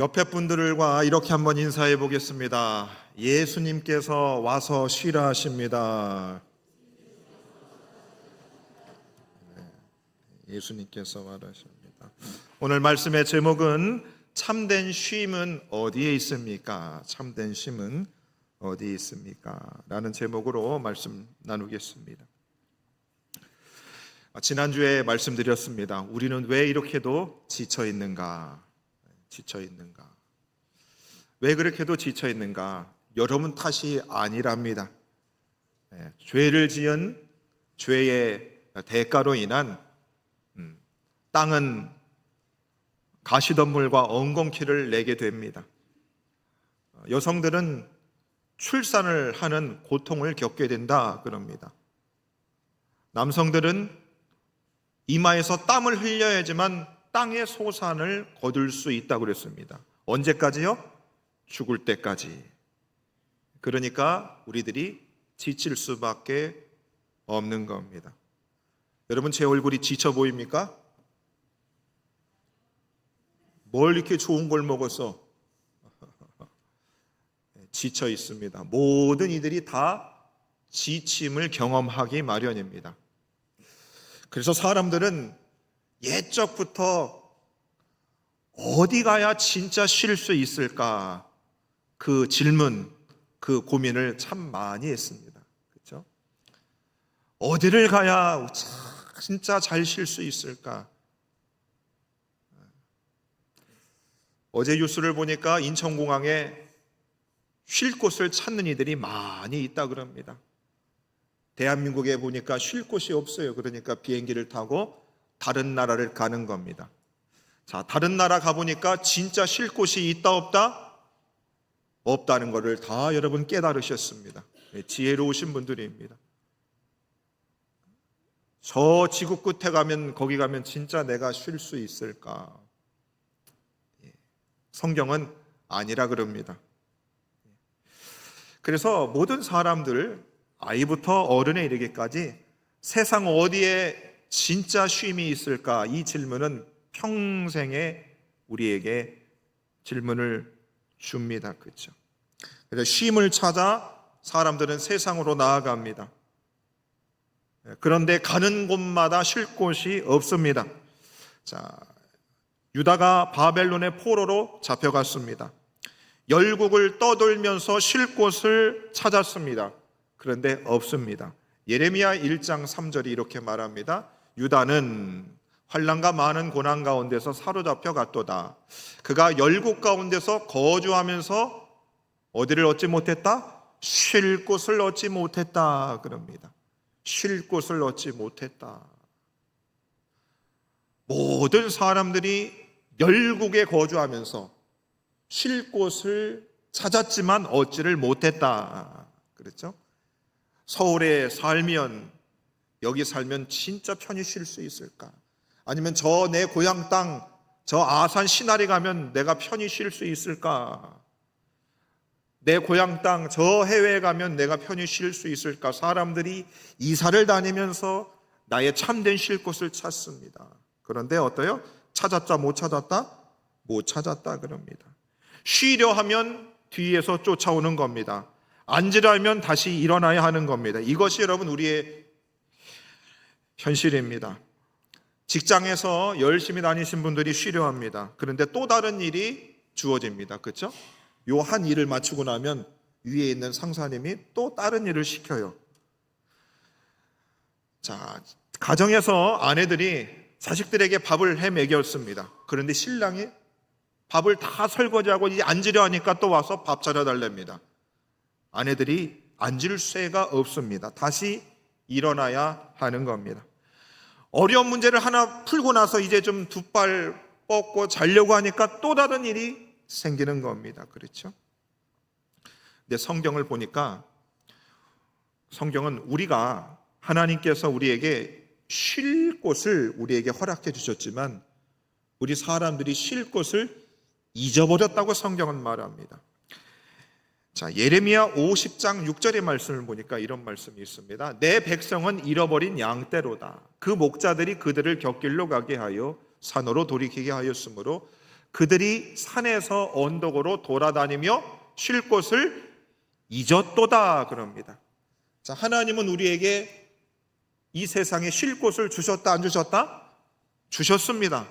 옆에 분들과 이렇게 한번 인사해 보겠습니다. 예수님께서 와서 쉬라 하십니다. 예수님께서 와라 하십니다. 오늘 말씀의 제목은 참된 쉼은 어디에 있습니까? 참된 쉼은 어디에 있습니까? 라는 제목으로 말씀 나누겠습니다. 지난주에 말씀드렸습니다. 우리는 왜 이렇게도 지쳐 있는가? 왜 그렇게도 지쳐 있는가? 여러분 탓이 아니랍니다. 죄를 지은 죄의 대가로 인한 땅은 가시덤불과 엉겅퀴를 내게 됩니다. 여성들은 출산을 하는 고통을 겪게 된다 그럽니다. 남성들은 이마에서 땀을 흘려야지만 땅의 소산을 거둘 수 있다고 그랬습니다. 언제까지요? 죽을 때까지. 그러니까 우리들이 지칠 수밖에 없는 겁니다. 여러분, 제 얼굴이 지쳐 보입니까? 뭘 이렇게 좋은 걸 먹어서 지쳐 있습니다. 모든 이들이 다 지침을 경험하기 마련입니다. 그래서 사람들은 옛적부터 어디 가야 진짜 쉴 수 있을까? 그 질문, 그 고민을 참 많이 했습니다. 그렇죠? 어디를 가야 진짜 잘 쉴 수 있을까? 어제 뉴스를 보니까 인천공항에 쉴 곳을 찾는 이들이 많이 있다 그럽니다. 대한민국에 보니까 쉴 곳이 없어요. 그러니까 비행기를 타고 다른 나라를 가는 겁니다. 자, 다른 나라 가보니까 진짜 쉴 곳이 있다 없다? 없다는 것을 다 여러분 깨달으셨습니다. 지혜로우신 분들입니다. 저 지구 끝에 가면, 거기 가면 진짜 내가 쉴 수 있을까? 성경은 아니라 그럽니다. 그래서 모든 사람들, 아이부터 어른에 이르기까지 세상 어디에 진짜 쉼이 있을까? 이 질문은 평생에 우리에게 질문을 줍니다. 그렇죠? 그래서 쉼을 찾아 사람들은 세상으로 나아갑니다. 그런데 가는 곳마다 쉴 곳이 없습니다. 자, 유다가 바벨론의 포로로 잡혀갔습니다. 열국을 떠돌면서 쉴 곳을 찾았습니다. 그런데 없습니다. 예레미야 1장 3절이 이렇게 말합니다. 유다는 환난과 많은 고난 가운데서 사로잡혀 갔도다. 그가 열국 가운데서 거주하면서 어디를 얻지 못했다? 쉴 곳을 얻지 못했다 그럽니다. 쉴 곳을 얻지 못했다. 모든 사람들이 열국에 거주하면서 쉴 곳을 찾았지만 얻지를 못했다. 그렇죠? 서울에 살면, 여기 살면 진짜 편히 쉴 수 있을까? 아니면 저 내 고향 땅, 저 아산 시나리 가면 내가 편히 쉴 수 있을까? 내 고향 땅, 저 해외에 가면 내가 편히 쉴 수 있을까? 사람들이 이사를 다니면서 나의 참된 쉴 곳을 찾습니다. 그런데 어때요? 찾았다, 못 찾았다? 못 찾았다 그럽니다. 쉬려 하면 뒤에서 쫓아오는 겁니다. 앉으려 하면 다시 일어나야 하는 겁니다. 이것이 여러분 우리의 현실입니다. 직장에서 열심히 다니신 분들이 쉬려 합니다. 그런데 또 다른 일이 주어집니다. 그렇죠? 요 한 일을 마치고 나면 위에 있는 상사님이 또 다른 일을 시켜요. 자, 가정에서 아내들이 자식들에게 밥을 해 먹였습니다. 그런데 신랑이 밥을 다 설거지하고 이제 앉으려 하니까 또 와서 밥 차려달랍니다. 아내들이 앉을 새가 없습니다. 다시 일어나야 하는 겁니다. 어려운 문제를 하나 풀고 나서 이제 좀 두 발 뻗고 자려고 하니까 또 다른 일이 생기는 겁니다. 그렇죠? 근데 성경을 보니까 성경은 우리가 하나님께서 우리에게 쉴 곳을 우리에게 허락해 주셨지만 우리 사람들이 쉴 곳을 잊어버렸다고 성경은 말합니다. 자, 예레미야 50장 6절의 말씀을 보니까 이런 말씀이 있습니다. 내 백성은 잃어버린 양떼로다. 그 목자들이 그들을 곁길로 가게 하여 산으로 돌이키게 하였으므로 그들이 산에서 언덕으로 돌아다니며 쉴 곳을 잊었도다 그럽니다. 자, 하나님은 우리에게 이 세상에 쉴 곳을 주셨다 안 주셨다? 주셨습니다.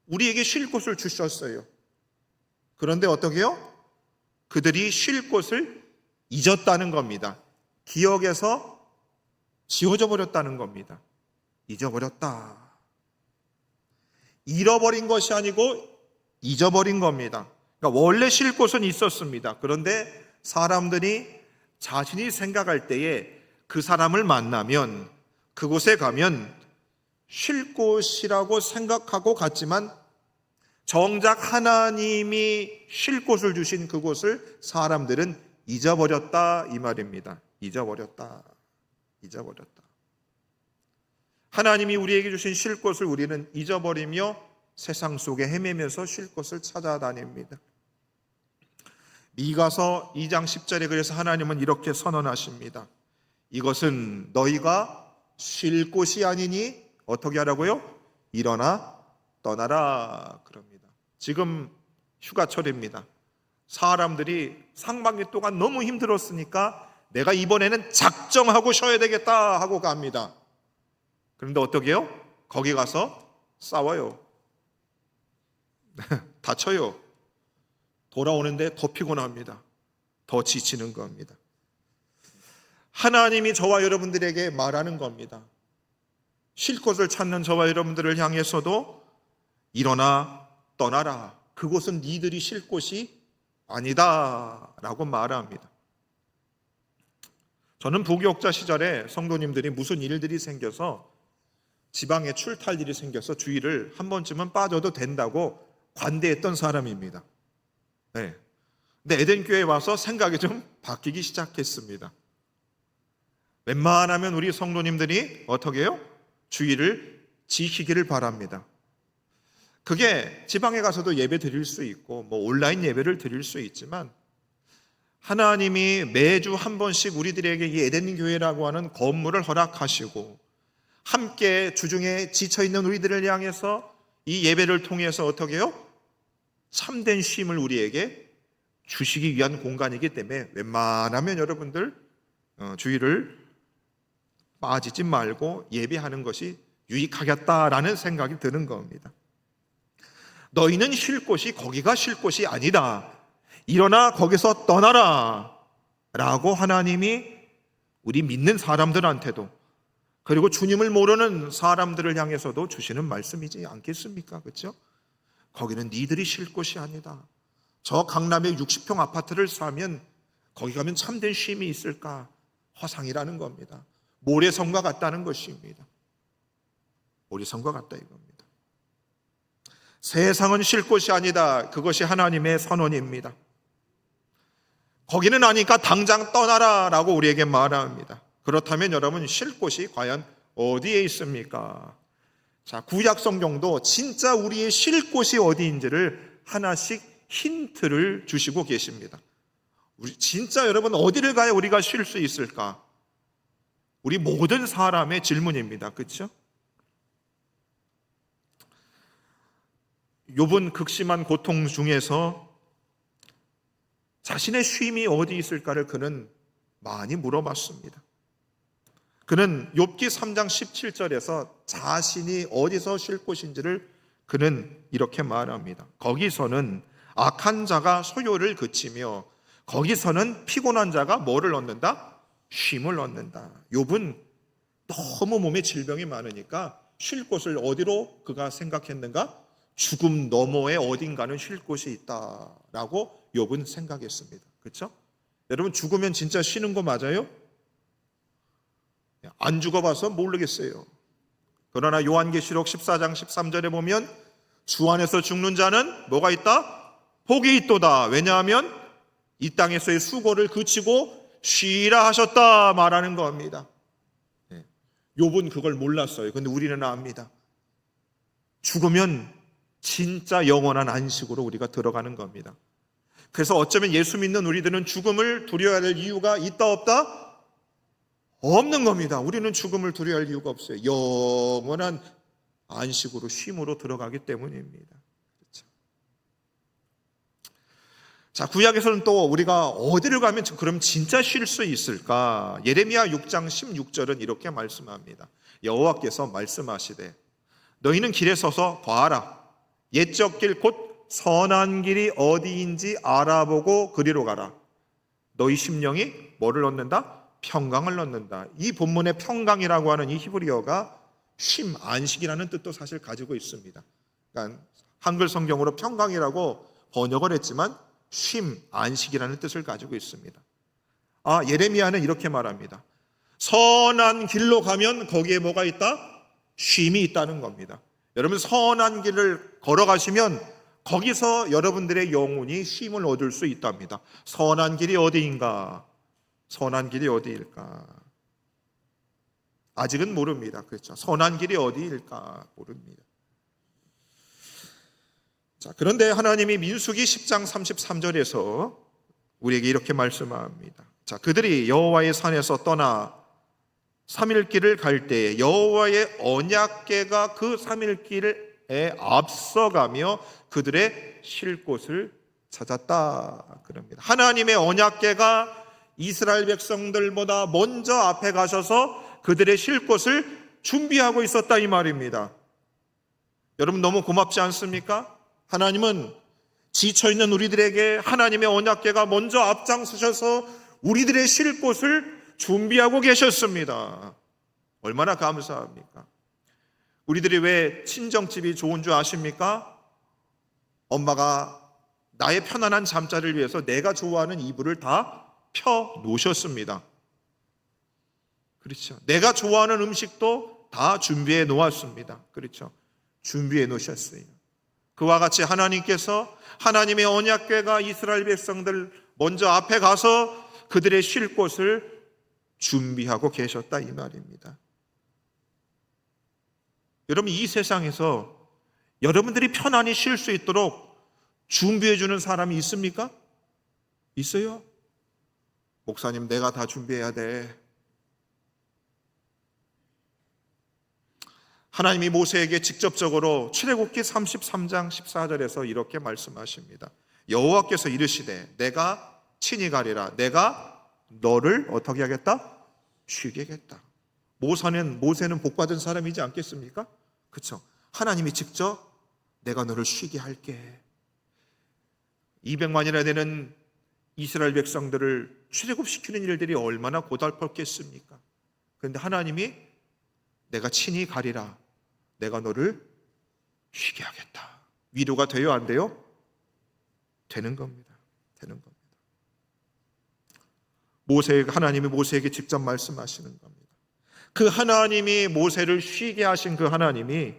우리에게 쉴 곳을 주셨어요. 그런데 어떻게요? 그들이 쉴 곳을 잊었다는 겁니다. 기억에서 지워져 버렸다는 겁니다. 잊어버렸다. 잃어버린 것이 아니고 잊어버린 겁니다. 그러니까 원래 쉴 곳은 있었습니다. 그런데 사람들이 자신이 생각할 때에 그 사람을 만나면, 그곳에 가면 쉴 곳이라고 생각하고 갔지만 정작 하나님이 쉴 곳을 주신 그곳을 사람들은 잊어버렸다 이 말입니다. 잊어버렸다. 하나님이 우리에게 주신 쉴 곳을 우리는 잊어버리며 세상 속에 헤매면서 쉴 곳을 찾아다닙니다. 미가서 2장 10절에 그래서 하나님은 이렇게 선언하십니다. 이것은 너희가 쉴 곳이 아니니 어떻게 하라고요? 일어나 떠나라 그럽니다. 지금 휴가철입니다. 사람들이 상반기 동안 너무 힘들었으니까 내가 이번에는 작정하고 쉬어야 되겠다 하고 갑니다. 그런데 어떻게 해요? 거기 가서 싸워요. 다쳐요. 돌아오는데 더 피곤합니다. 더 지치는 겁니다. 하나님이 저와 여러분들에게 말하는 겁니다. 쉴 곳을 찾는 저와 여러분들을 향해서도 일어나 떠나라. 그곳은 니들이 쉴 곳이 아니다 라고 말합니다. 저는 부교육자 시절에 성도님들이 무슨 일들이 생겨서 지방에 출탈 일이 생겨서 주일을 한 번쯤은 빠져도 된다고 관대했던 사람입니다. 네. 근데 에덴교회에 와서 생각이 좀 바뀌기 시작했습니다. 웬만하면 우리 성도님들이 어떻게 해요? 주일을 지키기를 바랍니다. 그게 지방에 가서도 예배 드릴 수 있고 뭐 온라인 예배를 드릴 수 있지만 하나님이 매주 한 번씩 우리들에게 이 에덴 교회라고 하는 건물을 허락하시고 함께 주중에 지쳐있는 우리들을 향해서 이 예배를 통해서 어떻게 해요? 참된 쉼을 우리에게 주시기 위한 공간이기 때문에 웬만하면 여러분들 주일을 빠지지 말고 예배하는 것이 유익하겠다라는 생각이 드는 겁니다. 너희는 쉴 곳이 거기가 쉴 곳이 아니다. 일어나 거기서 떠나라 라고 하나님이 우리 믿는 사람들한테도 그리고 주님을 모르는 사람들을 향해서도 주시는 말씀이지 않겠습니까? 그렇죠? 거기는 니들이 쉴 곳이 아니다. 저 강남에 60평 아파트를 사면 거기 가면 참된 쉼이 있을까? 허상이라는 겁니다. 모래성과 같다는 것입니다. 모래성과 같다 이겁니다. 세상은 쉴 곳이 아니다. 그것이 하나님의 선언입니다. 거기는 아니까 당장 떠나라 라고 우리에게 말합니다. 그렇다면 여러분 쉴 곳이 과연 어디에 있습니까? 자, 구약 성경도 진짜 우리의 쉴 곳이 어디인지를 하나씩 힌트를 주시고 계십니다. 우리 진짜 여러분 어디를 가야 우리가 쉴 수 있을까? 우리 모든 사람의 질문입니다. 그렇죠? 욥은 극심한 고통 중에서 자신의 쉼이 어디 있을까를 그는 많이 물어봤습니다. 그는 욥기 3장 17절에서 자신이 어디서 쉴 곳인지를 그는 이렇게 말합니다. 거기서는 악한 자가 소요를 그치며 거기서는 피곤한 자가 뭐를 얻는다? 쉼을 얻는다. 욥은 너무 몸에 질병이 많으니까 쉴 곳을 어디로 그가 생각했는가? 죽음 너머에 어딘가는 쉴 곳이 있다라고 욥은 생각했습니다. 그렇죠? 여러분 죽으면 진짜 쉬는 거 맞아요? 안 죽어봐서 모르겠어요. 그러나 요한계시록 14장 13절에 보면 주 안에서 죽는 자는 뭐가 있다? 복이 있도다. 왜냐하면 이 땅에서의 수고를 그치고 쉬라 하셨다 말하는 겁니다. 욥은 그걸 몰랐어요. 근데 우리는 압니다. 죽으면 진짜 영원한 안식으로 우리가 들어가는 겁니다. 그래서 어쩌면 예수 믿는 우리들은 죽음을 두려워야 할 이유가 있다 없다? 없는 겁니다. 우리는 죽음을 두려워할 이유가 없어요. 영원한 안식으로 쉼으로 들어가기 때문입니다. 그렇죠? 자, 구약에서는 또 우리가 어디를 가면 그럼 진짜 쉴 수 있을까? 예레미야 6장 16절은 이렇게 말씀합니다. 여호와께서 말씀하시되 너희는 길에 서서 봐라. 옛적 길 곧 선한 길이 어디인지 알아보고 그리로 가라. 너희 심령이 뭐를 얻는다? 평강을 얻는다. 이 본문의 평강이라고 하는 이 히브리어가 쉼, 안식이라는 뜻도 사실 가지고 있습니다. 그러니까 한글 성경으로 평강이라고 번역을 했지만 쉼, 안식이라는 뜻을 가지고 있습니다. 예레미야는 이렇게 말합니다. 선한 길로 가면 거기에 뭐가 있다? 쉼이 있다는 겁니다. 여러분, 선한 길을 걸어가시면 거기서 여러분들의 영혼이 쉼을 얻을 수 있답니다. 선한 길이 어디인가? 선한 길이 어디일까? 아직은 모릅니다. 그렇죠? 선한 길이 어디일까? 모릅니다. 자, 그런데 하나님이 민수기 10장 33절에서 우리에게 이렇게 말씀합니다. 자, 그들이 여호와의 산에서 떠나 3일 길을 갈 때에 여호와의 언약궤가 그 3일 길에 앞서가며 그들의 쉴 곳을 찾았다 그럽니다. 하나님의 언약궤가 이스라엘 백성들보다 먼저 앞에 가셔서 그들의 쉴 곳을 준비하고 있었다 이 말입니다. 여러분, 너무 고맙지 않습니까? 하나님은 지쳐있는 우리들에게 하나님의 언약궤가 먼저 앞장서셔서 우리들의 쉴 곳을 준비하고 계셨습니다. 얼마나 감사합니까? 우리들이 왜 친정집이 좋은 줄 아십니까? 엄마가 나의 편안한 잠자리를 위해서 내가 좋아하는 이불을 다 펴 놓으셨습니다. 그렇죠? 내가 좋아하는 음식도 다 준비해 놓았습니다. 그렇죠? 준비해 놓으셨어요. 그와 같이 하나님께서 하나님의 언약궤가 이스라엘 백성들 먼저 앞에 가서 그들의 쉴 곳을 준비하고 계셨다 이 말입니다. 여러분, 이 세상에서 여러분들이 편안히 쉴 수 있도록 준비해 주는 사람이 있습니까? 있어요? 목사님, 내가 다 준비해야 돼. 하나님이 모세에게 직접적으로 출애굽기 33장 14절에서 이렇게 말씀하십니다. 여호와께서 이르시되 내가 친히 가리라. 내가 너를 어떻게 하겠다? 쉬게 하겠다. 모세는 복받은 사람이지 않겠습니까? 그렇죠? 하나님이 직접 내가 너를 쉬게 할게. 200만이나 되는 이스라엘 백성들을 출애굽시키는 일들이 얼마나 고달팠겠습니까? 그런데 하나님이 내가 친히 가리라. 내가 너를 쉬게 하겠다. 위로가 돼요, 안 돼요? 되는 겁니다. 되는 겁니다. 하나님이 모세에게 직접 말씀하시는 겁니다. 그 하나님이 모세를 쉬게 하신 그 하나님이,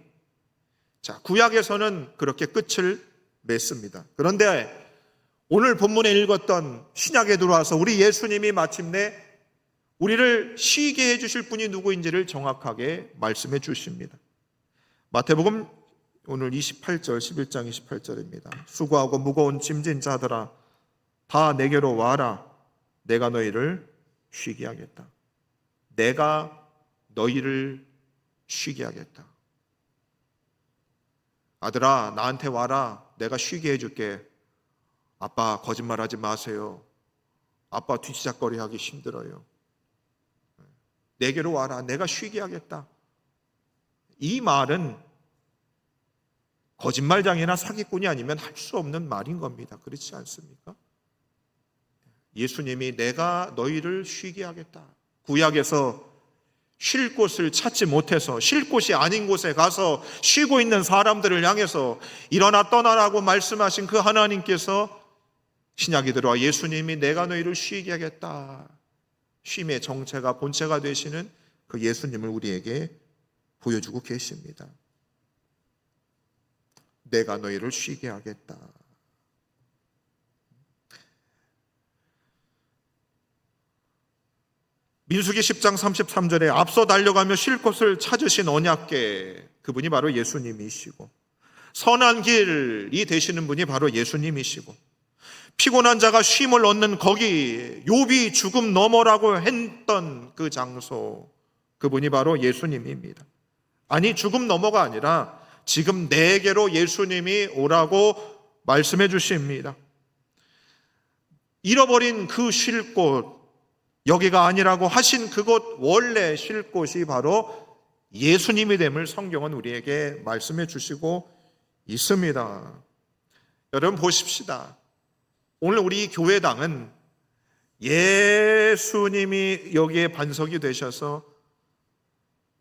자, 구약에서는 그렇게 끝을 맺습니다. 그런데 오늘 본문에 읽었던 신약에 들어와서 우리 예수님이 마침내 우리를 쉬게 해주실 분이 누구인지를 정확하게 말씀해 주십니다. 마태복음 오늘 28절 11장 28절입니다. 수고하고 무거운 짐진 자들아 다 내게로 와라. 내가 너희를 쉬게 하겠다. 내가 너희를 쉬게 하겠다. 아들아, 나한테 와라. 내가 쉬게 해줄게. 아빠, 거짓말하지 마세요. 아빠 뒤치작거리 하기 힘들어요. 내게로 와라. 내가 쉬게 하겠다. 이 말은 거짓말장애나 사기꾼이 아니면 할 수 없는 말인 겁니다. 그렇지 않습니까? 예수님이 내가 너희를 쉬게 하겠다. 구약에서 쉴 곳을 찾지 못해서 쉴 곳이 아닌 곳에 가서 쉬고 있는 사람들을 향해서 일어나 떠나라고 말씀하신 그 하나님께서 신약이 들어와 예수님이 내가 너희를 쉬게 하겠다. 쉼의 정체가 본체가 되시는 그 예수님을 우리에게 보여주고 계십니다. 내가 너희를 쉬게 하겠다. 민수기 10장 33절에 앞서 달려가며 쉴 곳을 찾으신 언약궤, 그분이 바로 예수님이시고, 선한 길이 되시는 분이 바로 예수님이시고, 피곤한 자가 쉼을 얻는 거기, 욥이 죽음 너머라고 했던 그 장소, 그분이 바로 예수님입니다. 아니, 죽음 너머가 아니라 지금 내게로 예수님이 오라고 말씀해 주십니다. 잃어버린 그 쉴 곳, 여기가 아니라고 하신 그곳 원래 쉴 곳이 바로 예수님이 됨을 성경은 우리에게 말씀해 주시고 있습니다. 여러분 보십시다. 오늘 우리 교회당은 예수님이 여기에 반석이 되셔서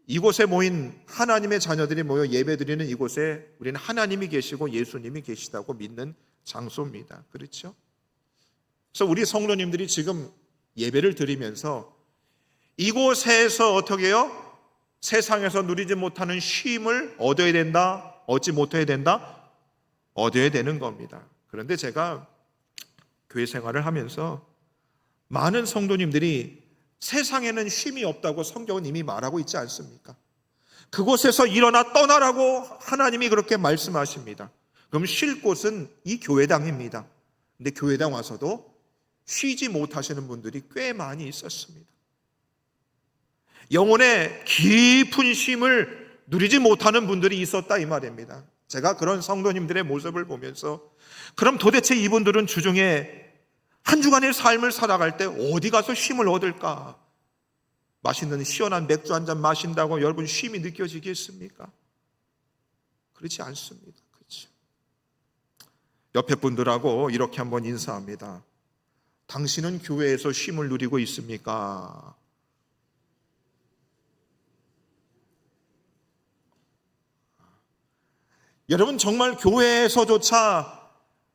이곳에 모인 하나님의 자녀들이 모여 예배드리는 이곳에 우리는 하나님이 계시고 예수님이 계시다고 믿는 장소입니다. 그렇죠? 그래서 우리 성도님들이 지금 예배를 드리면서 이곳에서 어떻게 해요? 세상에서 누리지 못하는 쉼을 얻어야 된다? 얻지 못해야 된다? 얻어야 되는 겁니다. 그런데 제가 교회 생활을 하면서 많은 성도님들이 세상에는 쉼이 없다고 성경은 이미 말하고 있지 않습니까? 그곳에서 일어나 떠나라고 하나님이 그렇게 말씀하십니다. 그럼 쉴 곳은 이 교회당입니다. 근데 교회당 와서도 쉬지 못하시는 분들이 꽤 많이 있었습니다. 영혼의 깊은 쉼을 누리지 못하는 분들이 있었다 이 말입니다. 제가 그런 성도님들의 모습을 보면서 그럼 도대체 이분들은 주중에 한 주간의 삶을 살아갈 때 어디 가서 쉼을 얻을까? 맛있는 시원한 맥주 한 잔 마신다고 여러분 쉼이 느껴지겠습니까? 그렇지 않습니다. 그렇죠? 옆에 분들하고 이렇게 한번 인사합니다. 당신은 교회에서 쉼을 누리고 있습니까? 여러분 정말 교회에서조차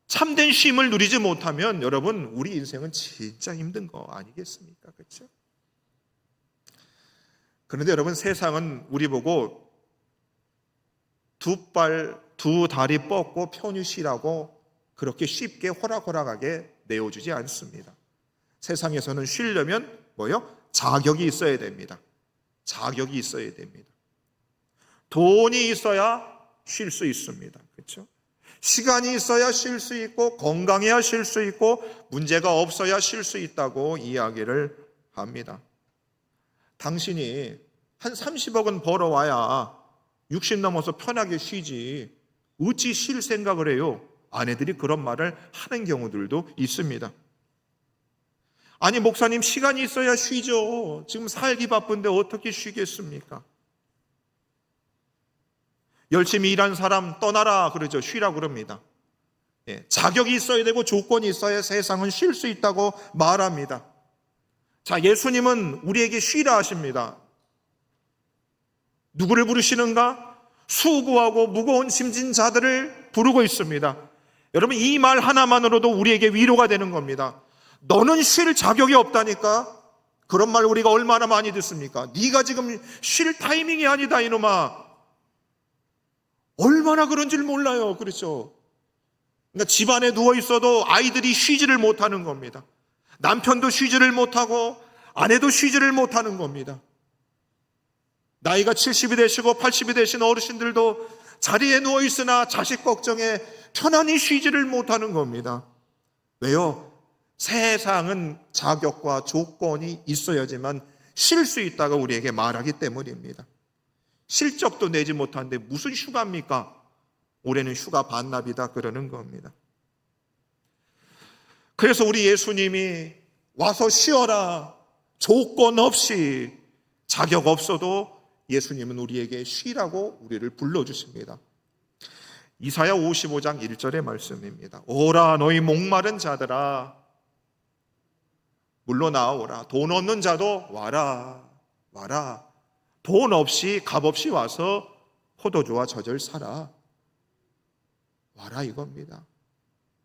참된 쉼을 누리지 못하면 여러분 우리 인생은 진짜 힘든 거 아니겠습니까? 그렇죠? 그런데 여러분 세상은 우리 보고 두 다리 뻗고 편히 쉬라고 그렇게 쉽게 호락호락하게 내어주지 않습니다. 세상에서는 쉬려면 뭐요? 자격이 있어야 됩니다. 자격이 있어야 됩니다. 돈이 있어야 쉴 수 있습니다. 그렇죠? 시간이 있어야 쉴 수 있고 건강해야 쉴 수 있고 문제가 없어야 쉴 수 있다고 이야기를 합니다. 당신이 한 30억은 벌어와야 60 넘어서 편하게 쉬지 어찌 쉴 생각을 해요? 아내들이 그런 말을 하는 경우들도 있습니다. 아니 목사님 시간이 있어야 쉬죠. 지금 살기 바쁜데 어떻게 쉬겠습니까? 열심히 일한 사람 떠나라 그러죠. 쉬라 그럽니다. 자격이 있어야 되고 조건이 있어야 세상은 쉴 수 있다고 말합니다. 자, 예수님은 우리에게 쉬라 하십니다. 누구를 부르시는가? 수고하고 무거운 짐진 자들을 부르고 있습니다. 여러분 이 말 하나만으로도 우리에게 위로가 되는 겁니다. 너는 쉴 자격이 없다니까? 그런 말 우리가 얼마나 많이 듣습니까? 네가 지금 쉴 타이밍이 아니다 이놈아. 얼마나 그런 줄 몰라요. 그렇죠? 그러니까 집안에 누워 있어도 아이들이 쉬지를 못하는 겁니다. 남편도 쉬지를 못하고 아내도 쉬지를 못하는 겁니다. 나이가 70이 되시고 80이 되신 어르신들도 자리에 누워 있으나 자식 걱정에 편안히 쉬지를 못하는 겁니다. 왜요? 세상은 자격과 조건이 있어야지만 쉴 수 있다고 우리에게 말하기 때문입니다. 실적도 내지 못하는데 무슨 휴가입니까? 올해는 휴가 반납이다 그러는 겁니다. 그래서 우리 예수님이 와서 쉬어라 조건 없이 자격 없어도 예수님은 우리에게 쉬라고 우리를 불러주십니다. 이사야 55장 1절의 말씀입니다. 오라 너희 목마른 자들아 물러나오라. 돈 없는 자도 와라 와라. 돈 없이 값 없이 와서 포도주와 젖을 사라. 와라 이겁니다.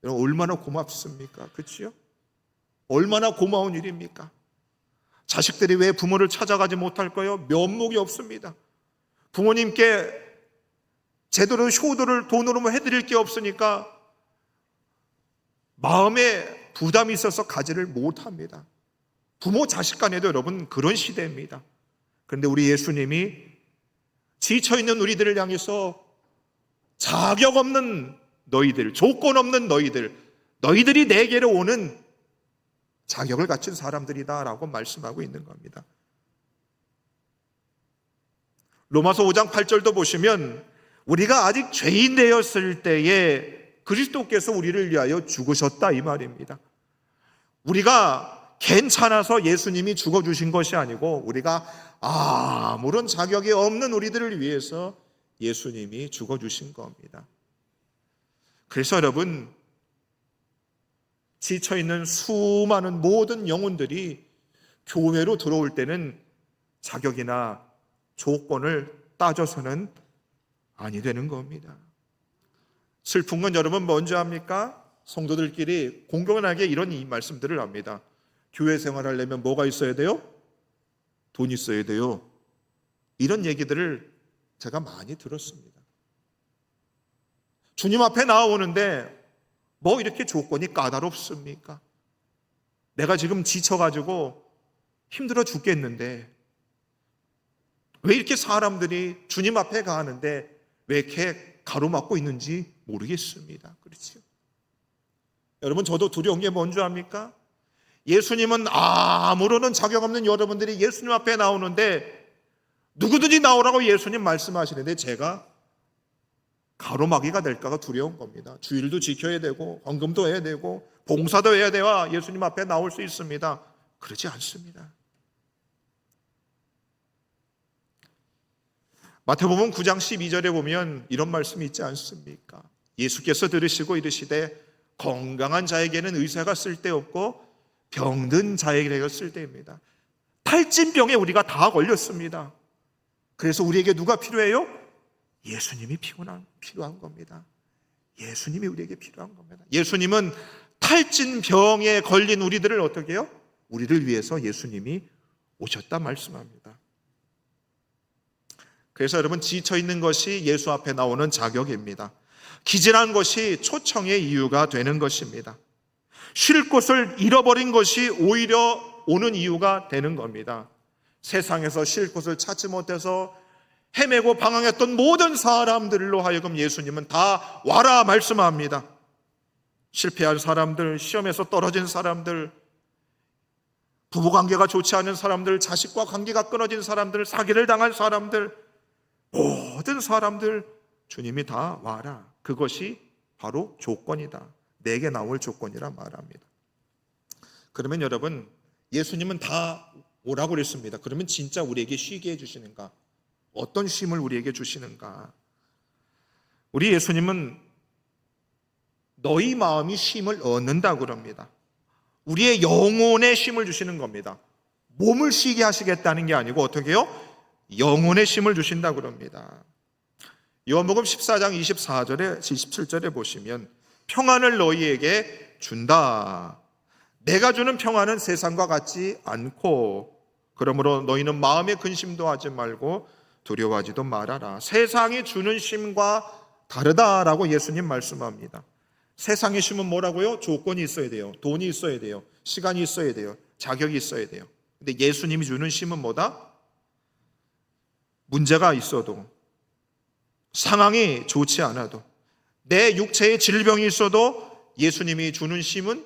여러분 얼마나 고맙습니까? 그렇죠? 얼마나 고마운 일입니까? 자식들이 왜 부모를 찾아가지 못할까요? 면목이 없습니다. 부모님께 제대로 효도를 돈으로 해드릴 게 없으니까 마음에 부담이 있어서 가지를 못합니다. 부모 자식 간에도 여러분 그런 시대입니다. 그런데 우리 예수님이 지쳐있는 우리들을 향해서 자격 없는 너희들, 조건 없는 너희들이 내게로 오는 자격을 갖춘 사람들이다 라고 말씀하고 있는 겁니다. 로마서 5장 8절도 보시면 우리가 아직 죄인 되었을 때에 그리스도께서 우리를 위하여 죽으셨다 이 말입니다. 우리가 괜찮아서 예수님이 죽어주신 것이 아니고 우리가 아무런 자격이 없는 우리들을 위해서 예수님이 죽어주신 겁니다. 그래서 여러분, 지쳐있는 수많은 모든 영혼들이 교회로 들어올 때는 자격이나 조건을 따져서는 아니 되는 겁니다. 슬픈 건 여러분 뭔지 압니까? 성도들끼리 공공연하게 이런 이 말씀들을 합니다. 교회 생활하려면 뭐가 있어야 돼요? 돈 있어야 돼요. 이런 얘기들을 제가 많이 들었습니다. 주님 앞에 나오는데 뭐 이렇게 조건이 까다롭습니까? 내가 지금 지쳐가지고 힘들어 죽겠는데 왜 이렇게 사람들이 주님 앞에 가는데 왜 이렇게 가로막고 있는지 모르겠습니다. 그렇죠? 여러분, 저도 두려운 게 뭔지 압니까? 예수님은 아무런 자격 없는 여러분들이 예수님 앞에 나오는데 누구든지 나오라고 예수님 말씀하시는데 제가 가로막이가 될까가 두려운 겁니다. 주일도 지켜야 되고 헌금도 해야 되고 봉사도 해야 돼야 예수님 앞에 나올 수 있습니다. 그렇지 않습니다. 마태복음 9장 12절에 보면 이런 말씀이 있지 않습니까? 예수께서 들으시고 이르시되 건강한 자에게는 의사가 쓸데없고 병든 자에게는 쓸데입니다. 탈진병에 우리가 다 걸렸습니다. 그래서 우리에게 누가 필요해요? 예수님이 필요한 겁니다. 예수님이 우리에게 필요한 겁니다. 예수님은 탈진병에 걸린 우리들을 어떻게 해요? 우리를 위해서 예수님이 오셨다 말씀합니다. 그래서 여러분, 지쳐있는 것이 예수 앞에 나오는 자격입니다. 기진한 것이 초청의 이유가 되는 것입니다. 쉴 곳을 잃어버린 것이 오히려 오는 이유가 되는 겁니다. 세상에서 쉴 곳을 찾지 못해서 헤매고 방황했던 모든 사람들로 하여금 예수님은 다 와라 말씀합니다. 실패한 사람들, 시험에서 떨어진 사람들, 부부관계가 좋지 않은 사람들, 자식과 관계가 끊어진 사람들, 사기를 당한 사람들, 모든 사람들 주님이 다 와라. 그것이 바로 조건이다. 내게 나올 조건이라 말합니다. 그러면 여러분, 예수님은 다 오라고 그랬습니다. 그러면 진짜 우리에게 쉬게 해주시는가? 어떤 쉼을 우리에게 주시는가? 우리 예수님은 너희 마음이 쉼을 얻는다고 그럽니다. 우리의 영혼에 쉼을 주시는 겁니다. 몸을 쉬게 하시겠다는 게 아니고 어떻게 해요? 영혼의 쉼을 주신다고 그럽니다. 요한복음 14장 24절에 27절에 보시면 평안을 너희에게 준다. 내가 주는 평안은 세상과 같지 않고 그러므로 너희는 마음에 근심도 하지 말고 두려워하지도 말아라. 세상이 주는 쉼과 다르다라고 예수님 말씀합니다. 세상의 쉼은 뭐라고요? 조건이 있어야 돼요. 돈이 있어야 돼요. 시간이 있어야 돼요. 자격이 있어야 돼요. 근데 예수님이 주는 쉼은 뭐다? 문제가 있어도, 상황이 좋지 않아도, 내 육체에 질병이 있어도 예수님이 주는 쉼은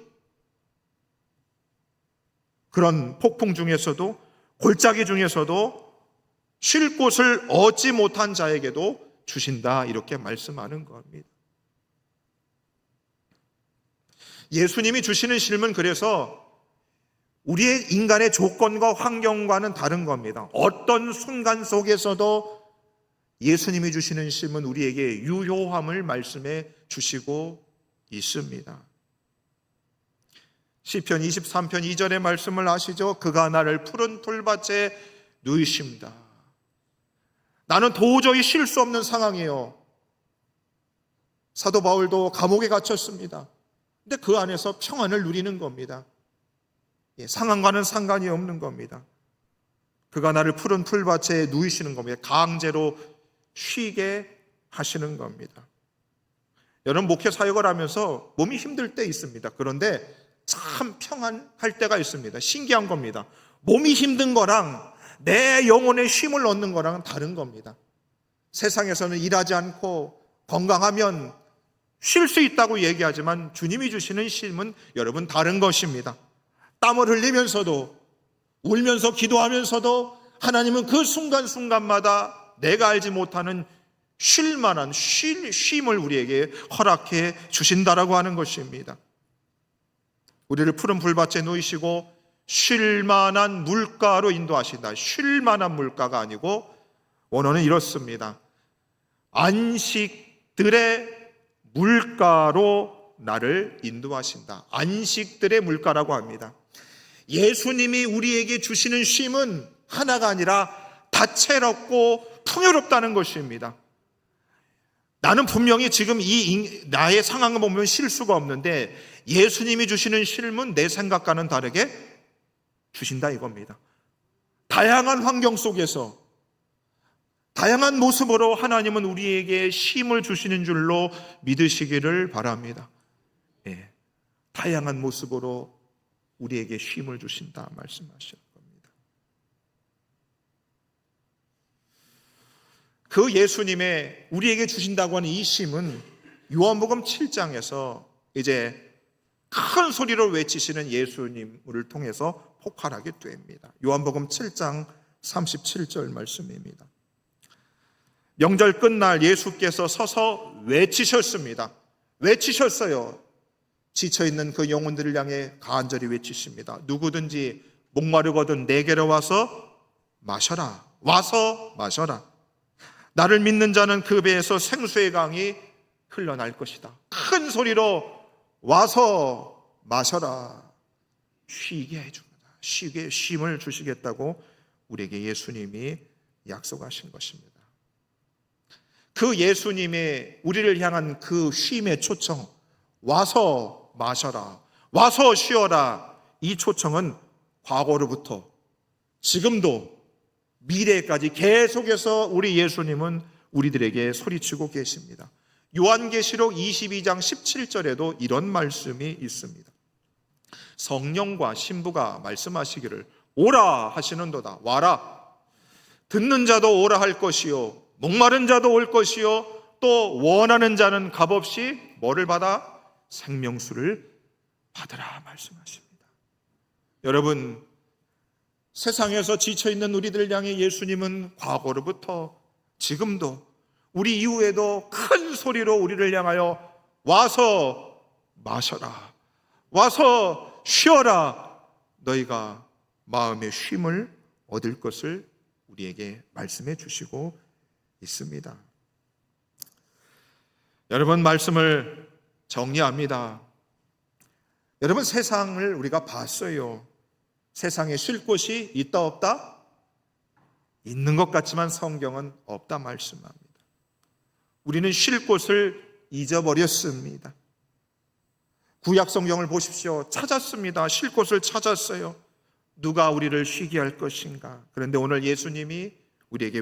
그런 폭풍 중에서도, 골짜기 중에서도 쉴 곳을 얻지 못한 자에게도 주신다, 이렇게 말씀하는 겁니다. 예수님이 주시는 쉼은 그래서 우리의 인간의 조건과 환경과는 다른 겁니다. 어떤 순간 속에서도 예수님이 주시는 쉼은 우리에게 유효함을 말씀해 주시고 있습니다. 시편 23편 2절의 말씀을 아시죠? 그가 나를 푸른 풀밭에 누이십니다. 나는 도저히 쉴 수 없는 상황이에요. 사도 바울도 감옥에 갇혔습니다. 근데 그 안에서 평안을 누리는 겁니다. 상황과는 상관이 없는 겁니다. 그가 나를 푸른 풀밭에 누이시는 겁니다. 강제로 쉬게 하시는 겁니다. 여러분, 목회 사역을 하면서 몸이 힘들 때 있습니다. 그런데 참 평안할 때가 있습니다. 신기한 겁니다. 몸이 힘든 거랑 내 영혼의 쉼을 얻는 거랑은 다른 겁니다. 세상에서는 일하지 않고 건강하면 쉴 수 있다고 얘기하지만 주님이 주시는 쉼은 여러분 다른 것입니다. 쉼을 흘리면서도 울면서 기도하면서도 하나님은 그 순간순간마다 내가 알지 못하는 쉴 만한 쉼을 우리에게 허락해 주신다라고 하는 것입니다. 우리를 푸른 불밭에 누이시고 쉴 만한 물가로 인도하신다. 쉴 만한 물가가 아니고 원어는 이렇습니다. 안식들의 물가로 나를 인도하신다. 안식들의 물가라고 합니다. 예수님이 우리에게 주시는 쉼은 하나가 아니라 다채롭고 풍요롭다는 것입니다. 나는 분명히 지금 나의 상황을 보면 쉴 수가 없는데 예수님이 주시는 쉼은 내 생각과는 다르게 주신다 이겁니다. 다양한 환경 속에서 다양한 모습으로 하나님은 우리에게 쉼을 주시는 줄로 믿으시기를 바랍니다. 예, 다양한 모습으로 우리에게 쉼을 주신다 말씀하시는 겁니다. 그 예수님의 우리에게 주신다고 하는 이 쉼은 요한복음 7장에서 이제 큰 소리로 외치시는 예수님을 통해서 폭발하게 됩니다. 요한복음 7장 37절 말씀입니다. 명절 끝날 예수께서 서서 외치셨습니다. 외치셨어요. 지쳐있는 그 영혼들을 향해 간절히 외치십니다. 누구든지 목마르거든 내게로 와서 마셔라. 와서 마셔라. 나를 믿는 자는 그 배에서 생수의 강이 흘러날 것이다. 큰 소리로 와서 마셔라. 쉬게 해줍니다. 쉬게 쉼을 주시겠다고 우리에게 예수님이 약속하신 것입니다. 그 예수님의 우리를 향한 그 쉼의 초청, 와서 마셔라, 와서 쉬어라. 이 초청은 과거로부터 지금도 미래까지 계속해서 우리 예수님은 우리들에게 소리치고 계십니다. 요한계시록 22장 17절에도 이런 말씀이 있습니다. 성령과 신부가 말씀하시기를 오라 하시는도다. 와라. 듣는 자도 오라 할 것이요 목마른 자도 올 것이요 또 원하는 자는 값없이 뭐를 받아? 생명수를 받으라 말씀하십니다. 여러분, 세상에서 지쳐있는 우리들 향해 예수님은 과거로부터 지금도 우리 이후에도 큰 소리로 우리를 향하여 와서 마셔라, 와서 쉬어라. 너희가 마음의 쉼을 얻을 것을 우리에게 말씀해 주시고 있습니다. 여러분, 말씀을 정리합니다. 여러분, 세상을 우리가 봤어요. 세상에 쉴 곳이 있다 없다? 있는 것 같지만 성경은 없다 말씀합니다. 우리는 쉴 곳을 잊어버렸습니다. 구약 성경을 보십시오. 찾았습니다. 쉴 곳을 찾았어요. 누가 우리를 쉬게 할 것인가? 그런데 오늘 예수님이 우리에게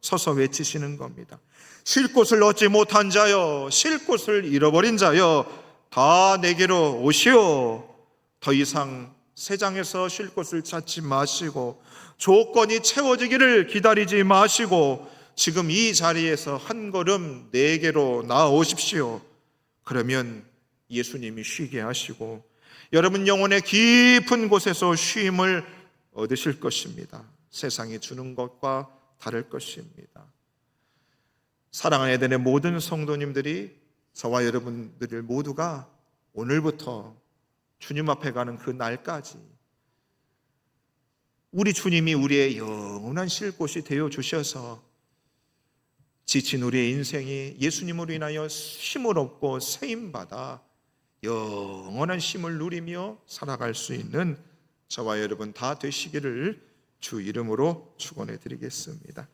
서서 외치시는 겁니다. 쉴 곳을 얻지 못한 자여, 쉴 곳을 잃어버린 자여, 다 내게로 오시오. 더 이상 세상에서 쉴 곳을 찾지 마시고 조건이 채워지기를 기다리지 마시고 지금 이 자리에서 한 걸음 내게로 나오십시오. 그러면 예수님이 쉬게 하시고 여러분 영혼의 깊은 곳에서 쉼을 얻으실 것입니다. 세상이 주는 것과 다를 것입니다. 사랑하는 에덴의 모든 성도님들이 저와 여러분들 모두가 오늘부터 주님 앞에 가는 그 날까지 우리 주님이 우리의 영원한 쉴 곳이 되어 주셔서 지친 우리의 인생이 예수님으로 인하여 쉼을 얻고 세임받아 영원한 쉼을 누리며 살아갈 수 있는 저와 여러분 다 되시기를 주 이름으로 축원해 드리겠습니다.